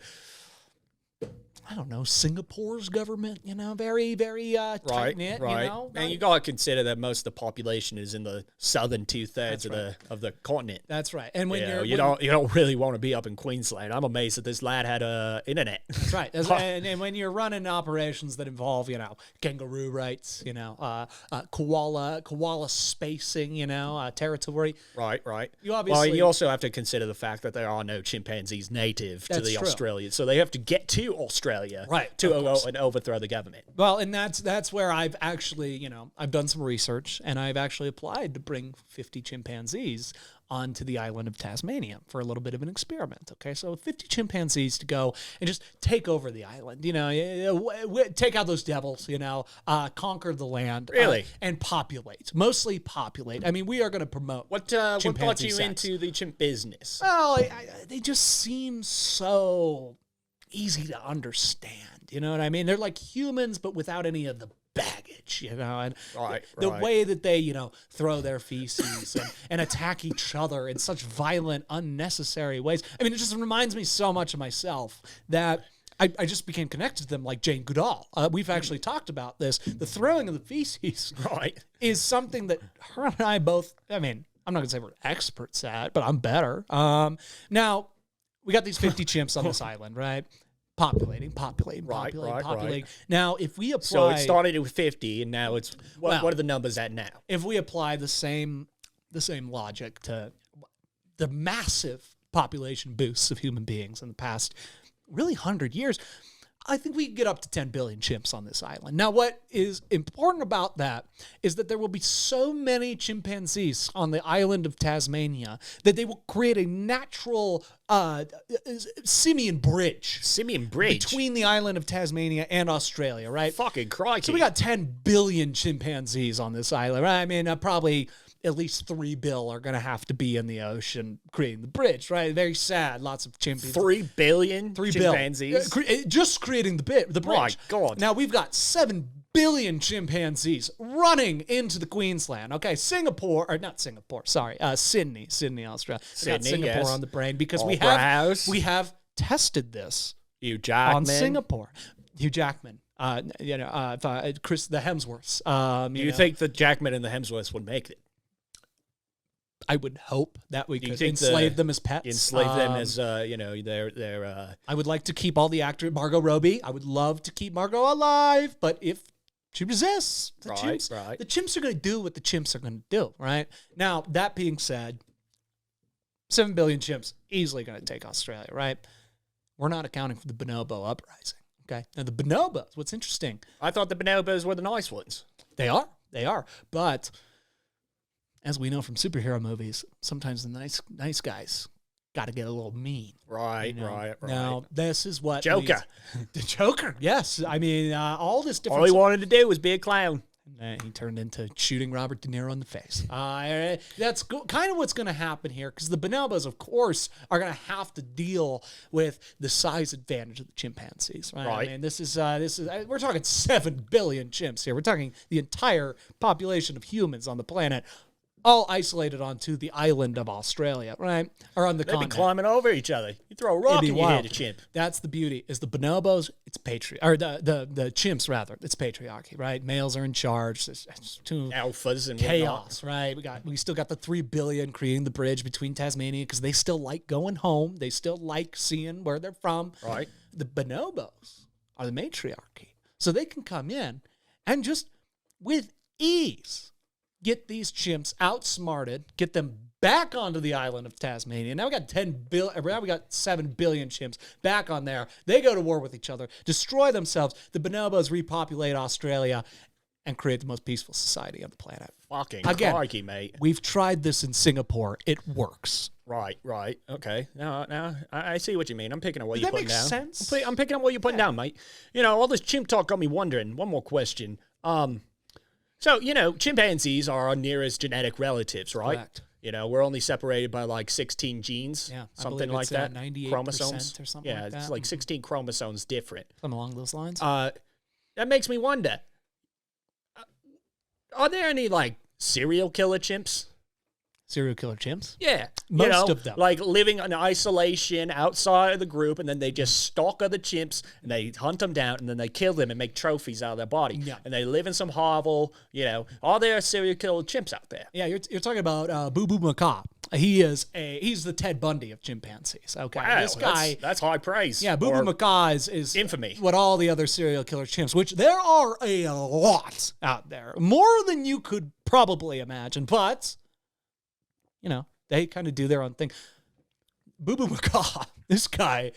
I don't know, Singapore's government, very, very tight knit, And you gotta consider that most of the population is in the southern 2/3 of the continent. That's right. And when you don't really want to be up in Queensland. I'm amazed that this lad had internet. That's right. And when you're running operations that involve, kangaroo rights, koala spacing, territory. Right. You obviously. Well, you also have to consider the fact that there are no chimpanzees native to the Australians, so they have to get to Australia, to go and overthrow the government. Well, and that's where I've actually, I've done some research, and I've actually applied to bring 50 chimpanzees onto the island of Tasmania for a little bit of an experiment. Okay, so 50 chimpanzees to go and just take over the island. Take out those devils. Conquer the land. Really, and mostly populate. I mean, we are going to promote. What got you sex. into the chimp business? Well, they just seem so easy to understand. You know what I mean? They're like humans, but without any of the baggage, and the way that they, throw their feces and attack each other in such violent, unnecessary ways. I mean, it just reminds me so much of myself that I just became connected to them like Jane Goodall. We've actually talked about this. The throwing of the feces is something that her and I both, I mean, I'm not going to say we're experts at, but I'm better. Now, we got these 50 chimps on this island, right? Populating. Right. Now, if we apply... So it started with 50, and now it's... What are the numbers at now? If we apply the same logic to the massive population boosts of human beings in the past, really 100 years, I think we can get up to 10 billion chimps on this island. Now, what is important about that is that there will be so many chimpanzees on the island of Tasmania that they will create a natural simian bridge. Simian bridge? Between the island of Tasmania and Australia, right? Fucking crikey. So we got 10 billion chimpanzees on this island, right? I mean, probably at least 3 bill are going to have to be in the ocean creating the bridge, right? Very sad. Lots of chimpanzees. 3 billion chimpanzees? Just creating the bridge. My God. Now, we've got 7 billion chimpanzees running into the Queensland. Okay, Sydney, Australia. Singapore on the brain because we have tested this Hugh Jackman. on Singapore. Hugh Jackman. Chris, the Hemsworths. You think that Jackman and the Hemsworths would make it? I would hope that we could enslave them as pets. Enslave them as, their... I would like to keep all the actors. Margot Robbie. I would love to keep Margot alive, but if she resists, the chimps are going to do what the chimps are going to do, right? Now, that being said, 7 billion chimps easily going to take Australia, right? We're not accounting for the bonobo uprising, okay? Now, the bonobos, what's interesting... I thought the bonobos were the nice ones. They are. But... as we know from superhero movies, sometimes the nice guys got to get a little mean. Right. Now, this is what... Joker. The Joker, yes. I mean, all this different... All he wanted to do was be a clown. And he turned into shooting Robert De Niro in the face. That's kind of what's going to happen here, because the bonobos, of course, are going to have to deal with the size advantage of the chimpanzees. Right. I mean, this is we're talking 7 billion chimps here. We're talking the entire population of humans on the planet, all isolated onto the island of Australia, right? Or on the continent. They'd be climbing over each other. You throw a rock and you hit a chimp. That's the beauty. Is the bonobos, it's or the chimps rather, it's patriarchy, right? Males are in charge. It's too alphas and chaos, right? We still got the 3 billion creating the bridge between Tasmania because they still like going home. They still like seeing where they're from. Right. The bonobos are the matriarchy. So they can come in and just with ease get these chimps outsmarted, get them back onto the island of Tasmania. Now we got 7 billion chimps back on there. They go to war with each other, destroy themselves. The bonobos repopulate Australia and create the most peaceful society on the planet. Fucking crikey, mate. We've tried this in Singapore. It works. Right. Okay. Now, I see what you mean. I'm picking up what you're putting down. Does that make sense? I'm picking up what you're putting down, mate. All this chimp talk got me wondering. One more question. So, chimpanzees are our nearest genetic relatives, right? Correct. We're only separated by like 16 genes, something like that. 98% chromosomes or something like that. Yeah, it's like 16 chromosomes different. Something along those lines. That makes me wonder, are there any like serial killer chimps? serial killer chimps. Yeah. Most of them. Like living in isolation outside of the group, and then they just stalk other chimps, and they hunt them down, and then they kill them and make trophies out of their body. Yeah. And they live in some hovel, all there are serial killer chimps out there. Yeah, you're talking about Boo Boo Macabre. He's the Ted Bundy of chimpanzees. Okay, Wow, this guy. that's high praise. Yeah, Boo Boo Macabre is infamy. What all the other serial killer chimps, which there are a lot out there, more than you could probably imagine. But they kind of do their own thing. Boo Boo Macabre, this guy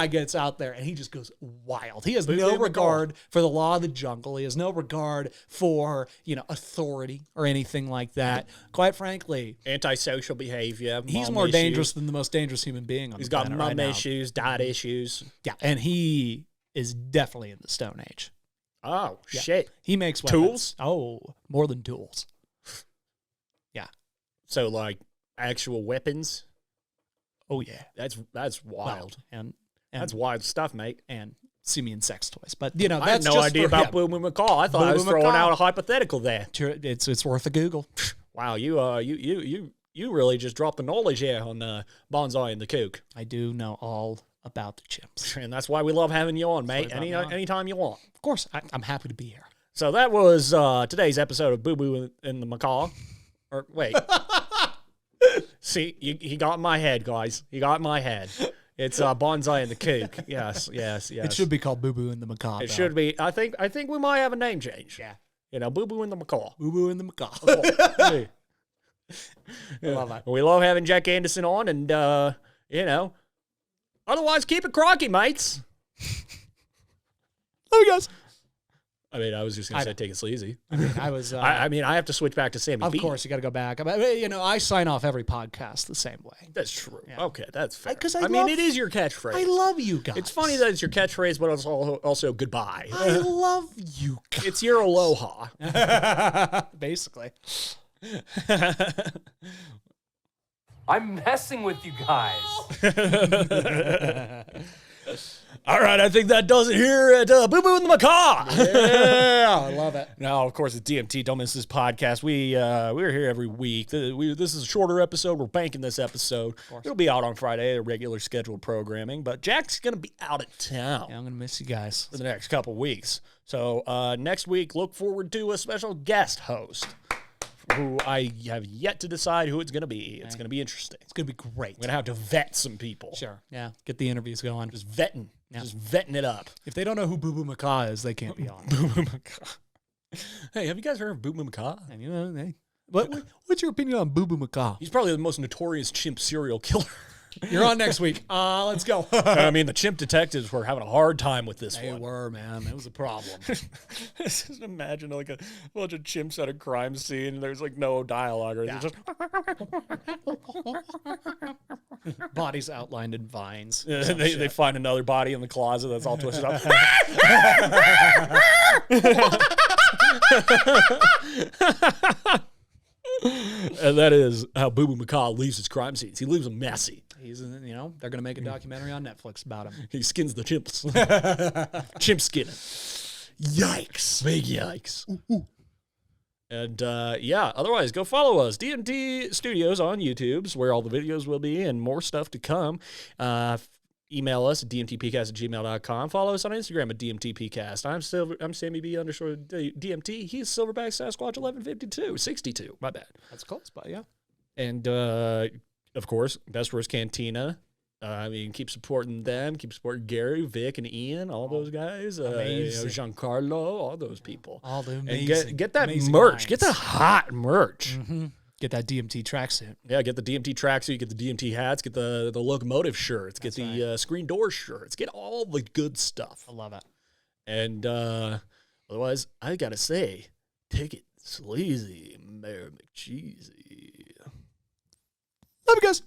gets out there and he just goes wild. He has no regard for the law of the jungle. He has no regard for, authority or anything like that. Quite frankly, Antisocial behavior. he's more dangerous than the most dangerous human being on the planet. He's got mum issues, dad issues. Yeah, and he is definitely in the Stone Age. Oh, shit. He makes weapons. Tools? Oh, more than tools. Yeah. So, like, actual weapons? Oh, yeah. That's wild. Well, and that's wild stuff, mate. And simian sex toys. But, I that's had no just idea for about him. Boo Boo Macabre. I thought I was throwing out a hypothetical there. It's worth a Google. Wow, you really just dropped the knowledge here on Bonsai and the Kook. I do know all about the chimps. And that's why we love having you on, mate. Anytime you want. Of course, I'm happy to be here. So that was today's episode of Boo Boo and the Macabre. Or wait. See, he got in my head, guys. He got in my head. It's Bonsai and the Kook. Yes. It should be called Boo Boo and the Macabre. It should be. I think we might have a name change. Yeah. Boo Boo and the Macabre. Boo Boo and the Macabre. Hey. I love that. We love having Jack Anderson on, and otherwise keep it crocky, mates. Love you guys. I mean, I was just gonna say take it sleazy. I was. I have to switch back to Sammy. Of B. course, you got to go back. I sign off every podcast the same way. That's true. Yeah. Okay, that's fair. Because I mean, it is your catchphrase. I love you guys. It's funny that it's your catchphrase, but it's also goodbye. I love you guys. It's your aloha. Basically. I'm messing with you guys. All right, I think that does it here at Boo Boo and the Macabre. Yeah, I love it. Now, of course, it's DMT. Don't miss this podcast. We're here every week. This is a shorter episode. We're banking this episode. It'll be out on Friday, a regular scheduled programming. But Jack's going to be out of town. Yeah, I'm going to miss you guys. For the next couple weeks. So next week, look forward to a special guest host who I have yet to decide who it's going to be. It's going to be interesting. It's going to be great. We're going to have to vet some people. Sure. Yeah. Get the interviews going. Just vetting. Yeah. Just vetting it up. If they don't know who Boo Boo Macabre is, they can't be on. Boo Boo Macabre. Hey, have you guys heard of Boo Boo Macabre? And hey, what's your opinion on Boo Boo Macabre? He's probably the most notorious chimp serial killer. You're on next week. Let's go. I mean, the chimp detectives were having a hard time with this They one. were, man. It was a problem. Just imagine like a bunch of chimps at a crime scene. And there's like no dialogue, or just Bodies outlined in vines. they find another body in the closet that's all twisted up. And that is how Boo Boo Macabre leaves his crime scenes. He leaves them messy. He's, they're going to make a documentary on Netflix about him. He skins the chimps. Chimp skinning. Yikes. Big yikes. Ooh. And otherwise, go follow us. DMT Studios on YouTube's where all the videos will be and more stuff to come. Email us at dmtpcast@gmail.com. Follow us on Instagram at dmtpcast. I'm Sammy B _DMT. He's Silverback Sasquatch 1152. 62. My bad. That's close, but yeah. And, of course, Best Worst Cantina. Keep supporting them. Keep supporting Gary, Vic, and Ian, all those guys. Giancarlo, all those people. All the amazing. And get that merch. Minds. Get the hot merch. Mm-hmm. Get that DMT tracksuit. Yeah, get the DMT tracksuit. Get the DMT hats. Get the locomotive shirts. Get the screen door shirts. Get all the good stuff. I love it. And otherwise, I gotta say, take it sleazy, Mayor McCheesy. Love you guys.